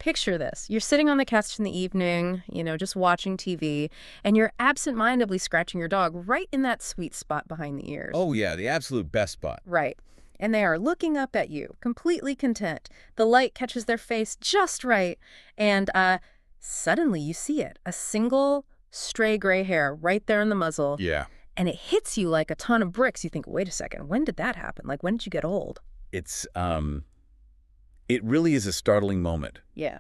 Picture this. You're sitting on the couch in the evening, just watching TV, and you're absent-mindedly scratching your dog right in that sweet spot behind the ears. Oh, yeah, the absolute best spot. Right. And they are looking up at you, completely content. The light catches their face just right, and suddenly you see it. A single stray gray hair right there in the muzzle. Yeah. And it hits you like a ton of bricks. You think, wait a second, when did that happen? Like, when did you get old? It really is a startling moment. Yeah.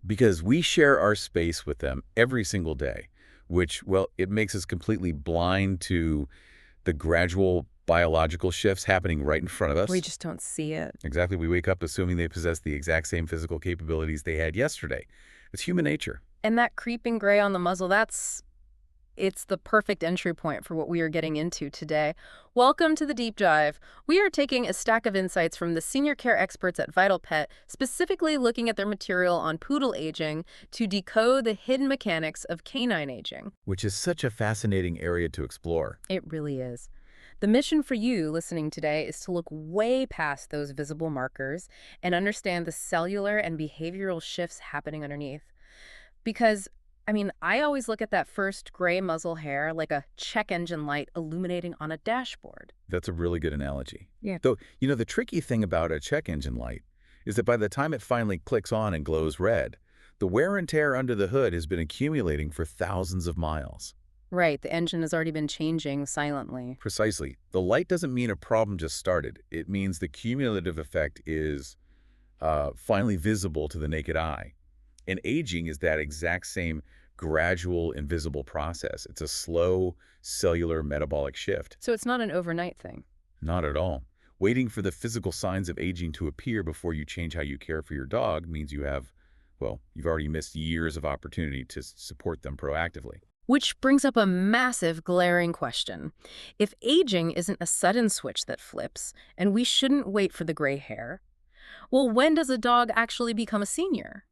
Because we share our space with them every single day, which, well, it makes us completely blind to the gradual biological shifts happening right in front of us. We just don't see it. Exactly. We wake up assuming they possess the exact same physical capabilities they had yesterday. It's human nature. And that creeping gray on the muzzle, it's the perfect entry point for what we are getting into today. Welcome to the Deep Dive. We are taking a stack of insights from the senior care experts at VitalPet, specifically looking at their material on poodle aging to decode the hidden mechanics of canine aging. Which is such a fascinating area to explore. It really is. The mission for you listening today is to look way past those visible markers and understand the cellular and behavioral shifts happening underneath. Because I always look at that first gray muzzle hair like a check engine light illuminating on a dashboard. That's a really good analogy. Yeah. Though, the tricky thing about a check engine light is that by the time it finally clicks on and glows red, the wear and tear under the hood has been accumulating for thousands of miles. Right, the engine has already been changing silently. Precisely. The light doesn't mean a problem just started. It means the cumulative effect is finally visible to the naked eye. And aging is that exact same gradual, invisible process. It's a slow, cellular metabolic shift. So it's not an overnight thing? Not at all. Waiting for the physical signs of aging to appear before you change how you care for your dog means you've already missed years of opportunity to support them proactively. Which brings up a massive, glaring question. If aging isn't a sudden switch that flips, and we shouldn't wait for the gray hair, well, when does a dog actually become a senior?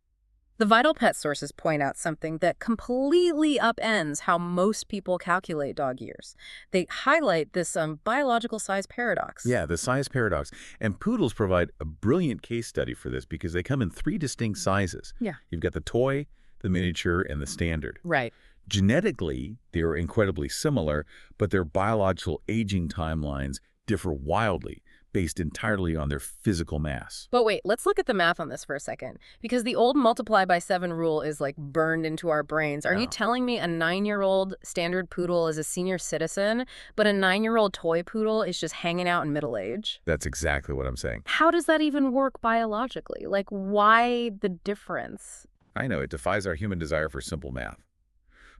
The VitalPet sources point out something that completely upends how most people calculate dog years. They highlight this biological size paradox. Yeah, the size paradox. And poodles provide a brilliant case study for this because they come in 3 distinct sizes. Yeah. You've got the toy, the miniature, and the standard. Right. Genetically, they are incredibly similar, but their biological aging timelines differ wildly, based entirely on their physical mass. But wait, let's look at the math on this for a second, because the old multiply by 7 rule is like burned into our brains. Are you telling me a 9-year-old standard poodle is a senior citizen, but a 9-year-old toy poodle is just hanging out in middle age? That's exactly what I'm saying. How does that even work biologically? Like, why the difference? I know, it defies our human desire for simple math.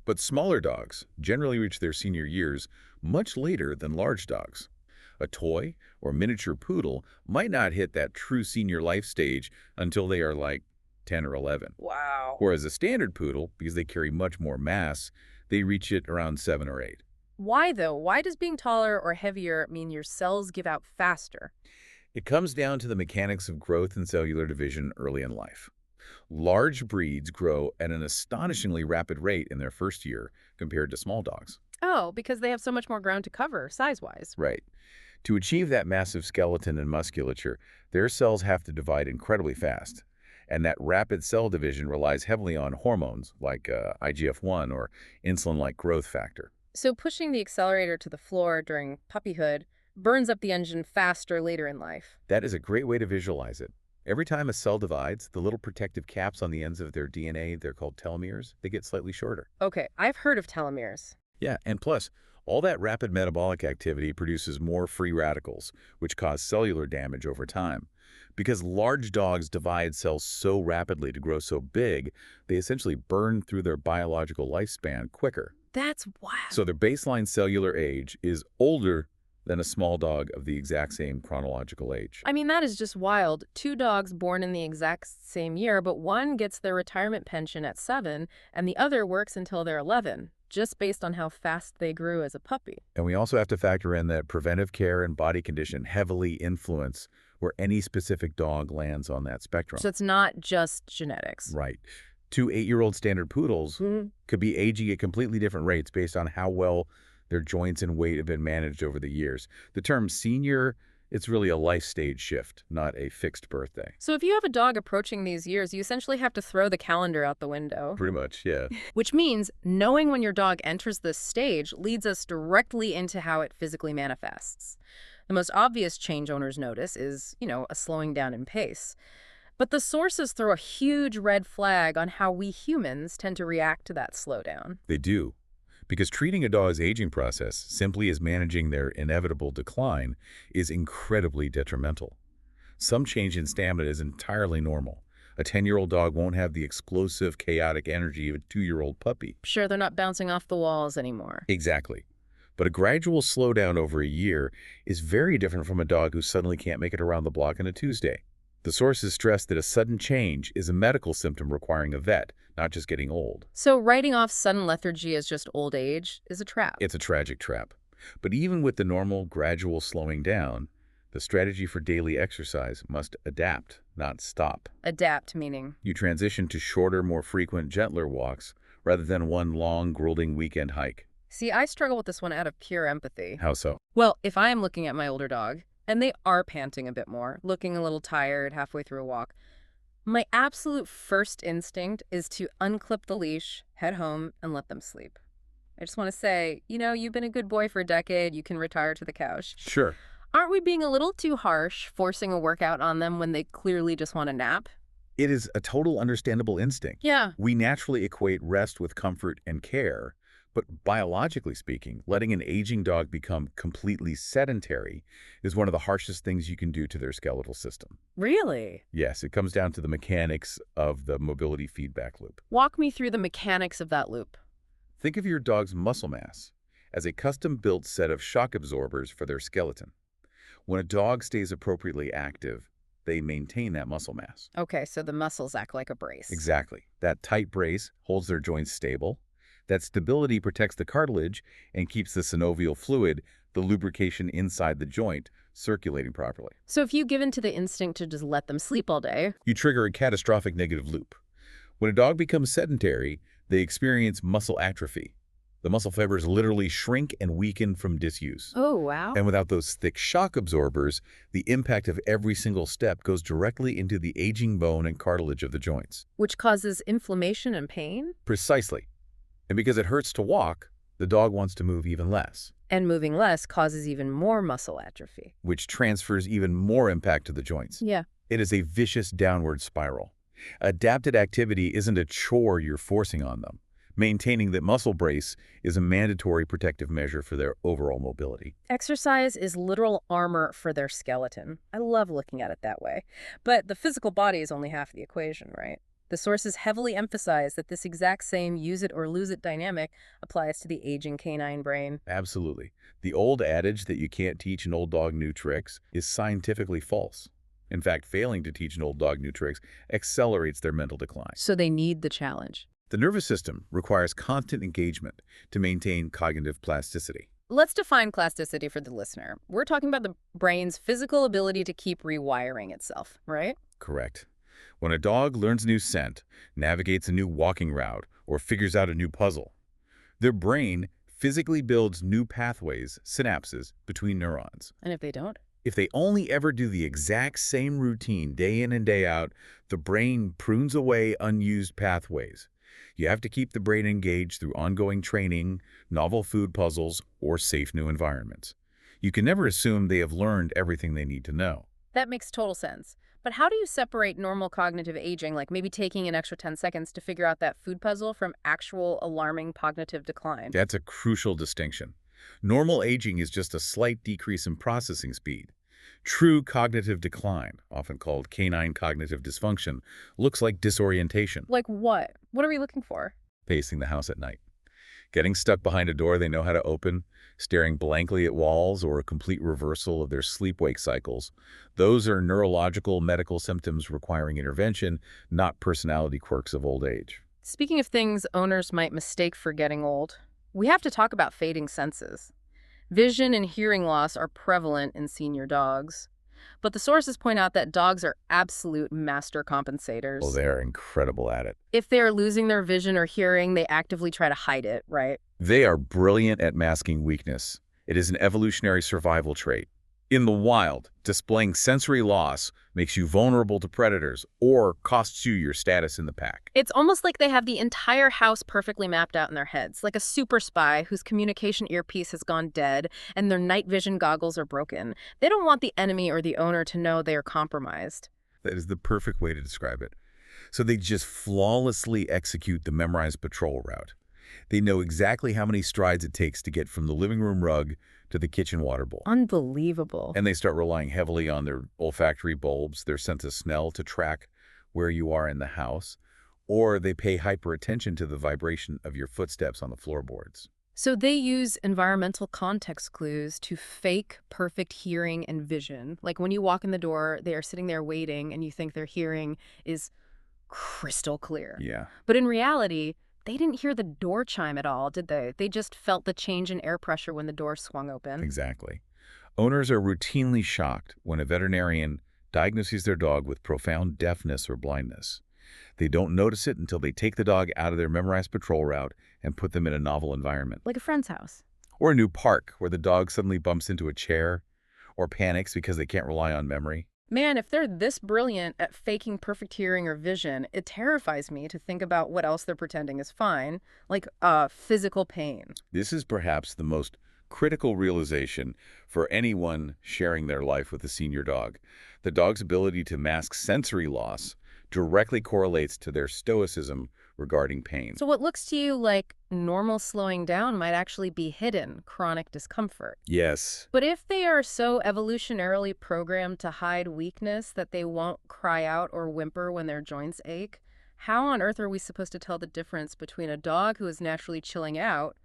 But smaller dogs generally reach their senior years much later than large dogs. A toy or miniature poodle might not hit that true senior life stage until they are like 10 or 11. Wow. Whereas a standard poodle, because they carry much more mass, they reach it around 7 or 8. Why, though? Why does being taller or heavier mean your cells give out faster? It comes down to the mechanics of growth and cellular division early in life. Large breeds grow at an astonishingly rapid rate in their first year compared to small dogs. Oh, because they have so much more ground to cover, size-wise. Right. To achieve that massive skeleton and musculature, their cells have to divide incredibly fast. And that rapid cell division relies heavily on hormones like IGF-1 or insulin-like growth factor. So pushing the accelerator to the floor during puppyhood burns up the engine faster later in life. That is a great way to visualize it. Every time a cell divides, the little protective caps on the ends of their DNA, they're called telomeres, they get slightly shorter. Okay, I've heard of telomeres. Yeah, and plus, all that rapid metabolic activity produces more free radicals, which cause cellular damage over time. Because large dogs divide cells so rapidly to grow so big, they essentially burn through their biological lifespan quicker. That's wild. So their baseline cellular age is older than a small dog of the exact same chronological age. That is just wild. 2 dogs born in the exact same year, but one gets their retirement pension at 7, and the other works until they're 11. Just based on how fast they grew as a puppy. And we also have to factor in that preventive care and body condition heavily influence where any specific dog lands on that spectrum. So it's not just genetics. Right. 2 8-year-old standard poodles could be aging at completely different rates based on how well their joints and weight have been managed over the years. The term senior It's really a life stage shift, not a fixed birthday. So if you have a dog approaching these years, you essentially have to throw the calendar out the window. Pretty much, yeah. Which means knowing when your dog enters this stage leads us directly into how it physically manifests. The most obvious change owners notice is, a slowing down in pace. But the sources throw a huge red flag on how we humans tend to react to that slowdown. They do. Because treating a dog's aging process simply as managing their inevitable decline is incredibly detrimental. Some change in stamina is entirely normal. A 10-year-old dog won't have the explosive, chaotic energy of a 2-year-old puppy. Sure, they're not bouncing off the walls anymore. Exactly. But a gradual slowdown over a year is very different from a dog who suddenly can't make it around the block on a Tuesday. The sources stress that a sudden change is a medical symptom requiring a vet, not just getting old. So writing off sudden lethargy as just old age is a trap. It's a tragic trap. But even with the normal, gradual slowing down, the strategy for daily exercise must adapt, not stop. Adapt meaning? You transition to shorter, more frequent, gentler walks rather than one long, grueling weekend hike. See, I struggle with this one out of pure empathy. How so? Well, if I am looking at my older dog, and they are panting a bit more, looking a little tired halfway through a walk, my absolute first instinct is to unclip the leash, head home, and let them sleep. I just want to say, you've been a good boy for a decade, you can retire to the couch. Sure. Aren't we being a little too harsh, forcing a workout on them when they clearly just want a nap? It is a total understandable instinct. Yeah. We naturally equate rest with comfort and care, but biologically speaking, letting an aging dog become completely sedentary is one of the harshest things you can do to their skeletal system. Really? Yes, it comes down to the mechanics of the mobility feedback loop. Walk me through the mechanics of that loop. Think of your dog's muscle mass as a custom-built set of shock absorbers for their skeleton. When a dog stays appropriately active, they maintain that muscle mass. Okay, so the muscles act like a brace. Exactly. That tight brace holds their joints stable. That stability protects the cartilage and keeps the synovial fluid, the lubrication inside the joint, circulating properly. So if you give in to the instinct to just let them sleep all day, You trigger a catastrophic negative loop. When a dog becomes sedentary, they experience muscle atrophy. The muscle fibers literally shrink and weaken from disuse. oh, wow. And without those thick shock absorbers, the impact of every single step goes directly into the aging bone and cartilage of the joints. Which causes inflammation and pain? Precisely. And because it hurts to walk, the dog wants to move even less, And moving less causes even more muscle atrophy. which transfers even more impact to the joints. Yeah. It is a vicious downward spiral. Adapted activity isn't a chore you're forcing on them. Maintaining that muscle brace is a mandatory protective measure for their overall mobility. Exercise is literal armor for their skeleton. I love looking at it that way. But the physical body is only half the equation, right? The sources heavily emphasize that this exact same use-it-or-lose-it dynamic applies to the aging canine brain. Absolutely. The old adage that you can't teach an old dog new tricks is scientifically false. In fact, failing to teach an old dog new tricks accelerates their mental decline. So they need the challenge. The nervous system requires constant engagement to maintain cognitive plasticity. Let's define plasticity for the listener. We're talking about the brain's physical ability to keep rewiring itself, right? Correct. When a dog learns a new scent, navigates a new walking route, or figures out a new puzzle, their brain physically builds new pathways, synapses, between neurons. And if they don't? If they only ever do the exact same routine day in and day out, the brain prunes away unused pathways. You have to keep the brain engaged through ongoing training, novel food puzzles, or safe new environments. You can never assume they have learned everything they need to know. That makes total sense. But how do you separate normal cognitive aging, like maybe taking an extra 10 seconds to figure out that food puzzle, from actual alarming cognitive decline? That's a crucial distinction. Normal aging is just a slight decrease in processing speed. True cognitive decline, often called canine cognitive dysfunction, looks like disorientation, Like what? What are we looking for? pacing the house at night, getting stuck behind a door they know how to open, staring blankly at walls, or a complete reversal of their sleep-wake cycles. Those are neurological medical symptoms requiring intervention, not personality quirks of old age. Speaking of things owners might mistake for getting old, we have to talk about fading senses. Vision and hearing loss are prevalent in senior dogs. But the sources point out that dogs are absolute master compensators. Well, they're incredible at it. If they are losing their vision or hearing, they actively try to hide it, right? They are brilliant at masking weakness. It is an evolutionary survival trait. In the wild, displaying sensory loss makes you vulnerable to predators or costs you your status in the pack. It's almost like they have the entire house perfectly mapped out in their heads, like a super spy whose communication earpiece has gone dead and their night vision goggles are broken. They don't want the enemy or the owner to know they are compromised. That is the perfect way to describe it. So they just flawlessly execute the memorized patrol route. They know exactly how many strides it takes to get from the living room rug to the kitchen water bowl. Unbelievable. And they start relying heavily on their olfactory bulbs, their sense of smell to track where you are in the house, or they pay hyper attention to the vibration of your footsteps on the floorboards. So they use environmental context clues to fake perfect hearing and vision. Like when you walk in the door, they are sitting there waiting and you think their hearing is crystal clear. Yeah, But in reality, they didn't hear the door chime at all, did they? They just felt the change in air pressure when the door swung open. exactly. Owners are routinely shocked when a veterinarian diagnoses their dog with profound deafness or blindness. They don't notice it until they take the dog out of their memorized patrol route and put them in a novel environment. Like a friend's house. Or a new park where the dog suddenly bumps into a chair or panics because they can't rely on memory. Man, if they're this brilliant at faking perfect hearing or vision, it terrifies me to think about what else they're pretending is fine, like physical pain. This is perhaps the most critical realization for anyone sharing their life with a senior dog. The dog's ability to mask sensory loss directly correlates to their stoicism regarding pain. So what looks to you like normal slowing down might actually be hidden chronic discomfort. Yes, But if they are so evolutionarily programmed to hide weakness that they won't cry out or whimper when their joints ache, how on earth are we supposed to tell the difference between a dog who is naturally chilling out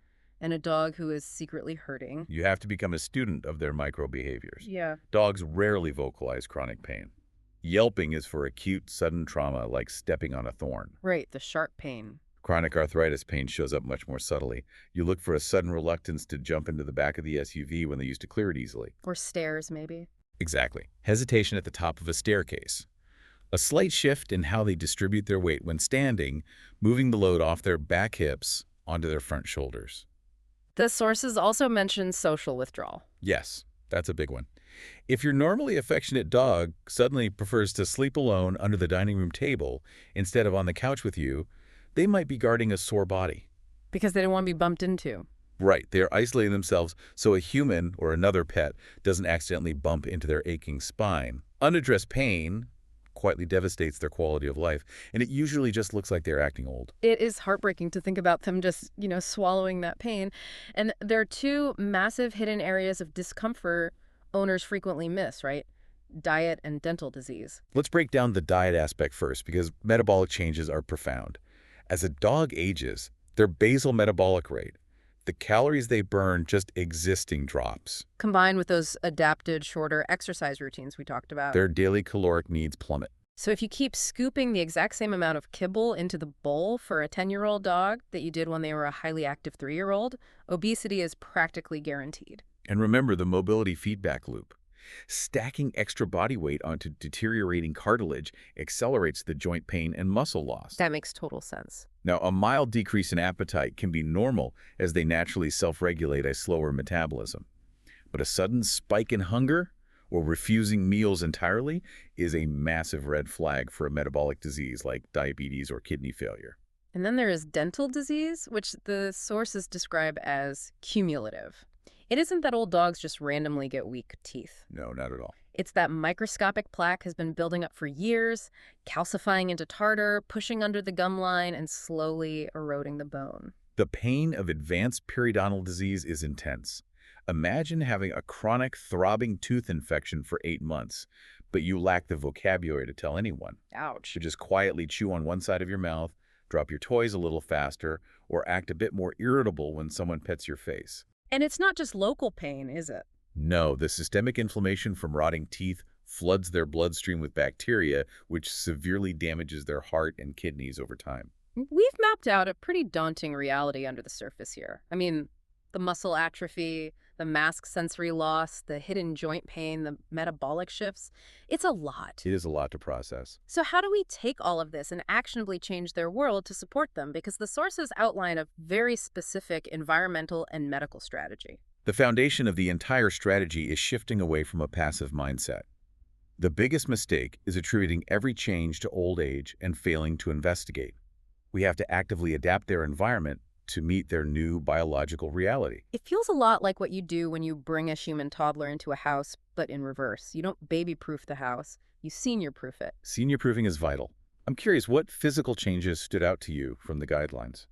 and a dog who is secretly hurting? you have to become a student of their micro behaviors. Yeah. Dogs rarely vocalize chronic pain. Yelping is for acute, sudden trauma like stepping on a thorn. Right, the sharp pain. Chronic arthritis pain shows up much more subtly. You look for a sudden reluctance to jump into the back of the SUV when they used to clear it easily. Or stairs, maybe. Exactly. Hesitation at the top of a staircase. A slight shift in how they distribute their weight when standing, moving the load off their back hips onto their front shoulders. The sources also mention social withdrawal. Yes, that's a big one. If your normally affectionate dog suddenly prefers to sleep alone under the dining room table instead of on the couch with you, they might be guarding a sore body. Because they don't want to be bumped into. Right, they are isolating themselves so a human or another pet doesn't accidentally bump into their aching spine. Unaddressed pain quietly devastates their quality of life, and it usually just looks like they're acting old. It is heartbreaking to think about them just, swallowing that pain. And there are two massive hidden areas of discomfort owners frequently miss, right? Diet and dental disease. Let's break down the diet aspect first because metabolic changes are profound. As a dog ages, their basal metabolic rate, the calories they burn just existing, drops. Combined with those adapted, shorter exercise routines we talked about. Their daily caloric needs plummet. So if you keep scooping the exact same amount of kibble into the bowl for a 10-year-old dog that you did when they were a highly active 3-year-old, obesity is practically guaranteed. And remember the mobility feedback loop. Stacking extra body weight onto deteriorating cartilage accelerates the joint pain and muscle loss. That makes total sense. Now, a mild decrease in appetite can be normal as they naturally self-regulate a slower metabolism. But a sudden spike in hunger or refusing meals entirely is a massive red flag for a metabolic disease like diabetes or kidney failure. And then there is dental disease, which the sources describe as cumulative. It isn't that old dogs just randomly get weak teeth. No, not at all. It's that microscopic plaque has been building up for years, calcifying into tartar, pushing under the gum line, and slowly eroding the bone. The pain of advanced periodontal disease is intense. Imagine having a chronic throbbing tooth infection for 8 months, but you lack the vocabulary to tell anyone. Ouch. You just quietly chew on one side of your mouth, drop your toys a little faster, or act a bit more irritable when someone pets your face. And it's not just local pain, is it? No, the systemic inflammation from rotting teeth floods their bloodstream with bacteria, which severely damages their heart and kidneys over time. We've mapped out a pretty daunting reality under the surface here. I mean, the muscle atrophy, the mask sensory loss, the hidden joint pain, the metabolic shifts. It's a lot. It is a lot to process. So how do we take all of this and actionably change their world to support them? Because the sources outline a very specific environmental and medical strategy. The foundation of the entire strategy is shifting away from a passive mindset. The biggest mistake is attributing every change to old age and failing to investigate. We have to actively adapt their environment to meet their new biological reality. It feels a lot like what you do when you bring a human toddler into a house, but in reverse. You don't baby-proof the house, you senior-proof it. Senior proofing is vital. I'm curious, what physical changes stood out to you from the guidelines?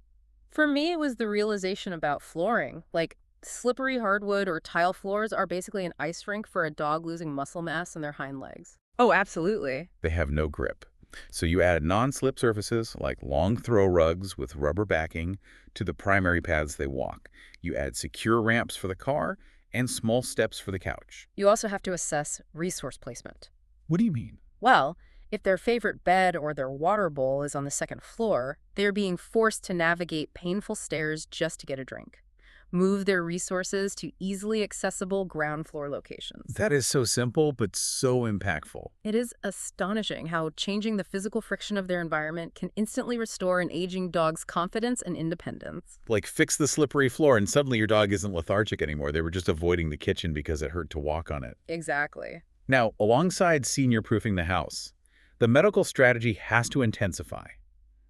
For me, it was the realization about flooring. Like, slippery hardwood or tile floors are basically an ice rink for a dog losing muscle mass in their hind legs. Oh, absolutely. They have no grip. So you add non-slip surfaces like long throw rugs with rubber backing to the primary paths they walk. You add secure ramps for the car and small steps for the couch. You also have to assess resource placement. What do you mean? Well, if their favorite bed or their water bowl is on the second floor, they're being forced to navigate painful stairs just to get a drink. Move their resources to easily accessible ground floor locations. That is so simple, but so impactful. It is astonishing how changing the physical friction of their environment can instantly restore an aging dog's confidence and independence. Like fix the slippery floor and suddenly your dog isn't lethargic anymore. They were just avoiding the kitchen because it hurt to walk on it. Exactly. Now, alongside senior-proofing the house, the medical strategy has to intensify.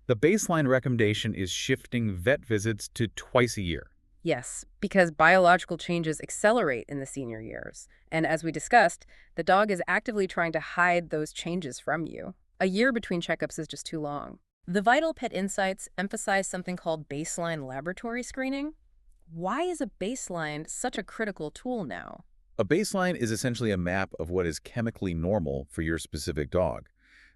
The baseline recommendation is shifting vet visits to twice a year. Yes, because biological changes accelerate in the senior years. And as we discussed, the dog is actively trying to hide those changes from you. A year between checkups is just too long. The VitalPet Insights emphasize something called baseline laboratory screening. Why is a baseline such a critical tool now? A baseline is essentially a map of what is chemically normal for your specific dog.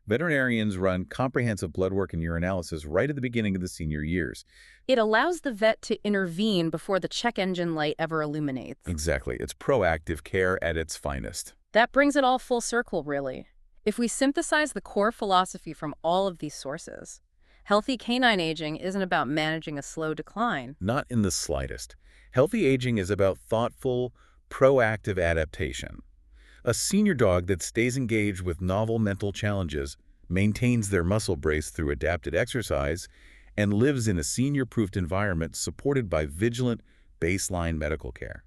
Veterinarians run comprehensive blood work and urinalysis right at the beginning of the senior years. It allows the vet to intervene before the check engine light ever illuminates. Exactly. It's proactive care at its finest. That brings it all full circle, really. If we synthesize the core philosophy from all of these sources, healthy canine aging isn't about managing a slow decline. Not in the slightest. Healthy aging is about thoughtful, proactive adaptation. A senior dog that stays engaged with novel mental challenges, maintains their muscle brace through adapted exercise, and lives in a senior-proofed environment supported by vigilant baseline medical care.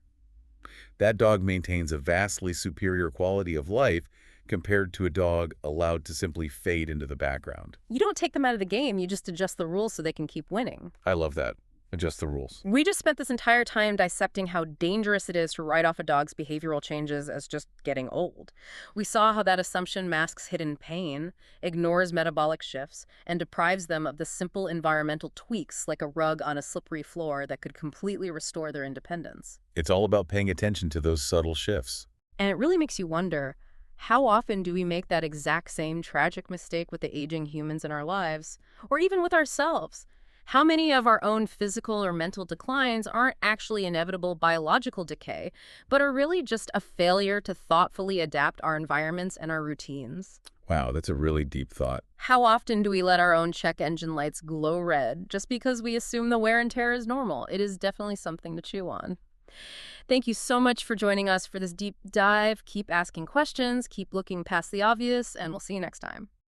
That dog maintains a vastly superior quality of life compared to a dog allowed to simply fade into the background. You don't take them out of the game, you just adjust the rules so they can keep winning. I love that. Adjust the rules. We just spent this entire time dissecting how dangerous it is to write off a dog's behavioral changes as just getting old. We saw how that assumption masks hidden pain, ignores metabolic shifts, and deprives them of the simple environmental tweaks like a rug on a slippery floor that could completely restore their independence. It's all about paying attention to those subtle shifts. And it really makes you wonder, how often do we make that exact same tragic mistake with the aging humans in our lives, or even with ourselves? How many of our own physical or mental declines aren't actually inevitable biological decay, but are really just a failure to thoughtfully adapt our environments and our routines? Wow, that's a really deep thought. How often do we let our own check engine lights glow red just because we assume the wear and tear is normal? It is definitely something to chew on. Thank you so much for joining us for this deep dive. Keep asking questions, keep looking past the obvious, and we'll see you next time.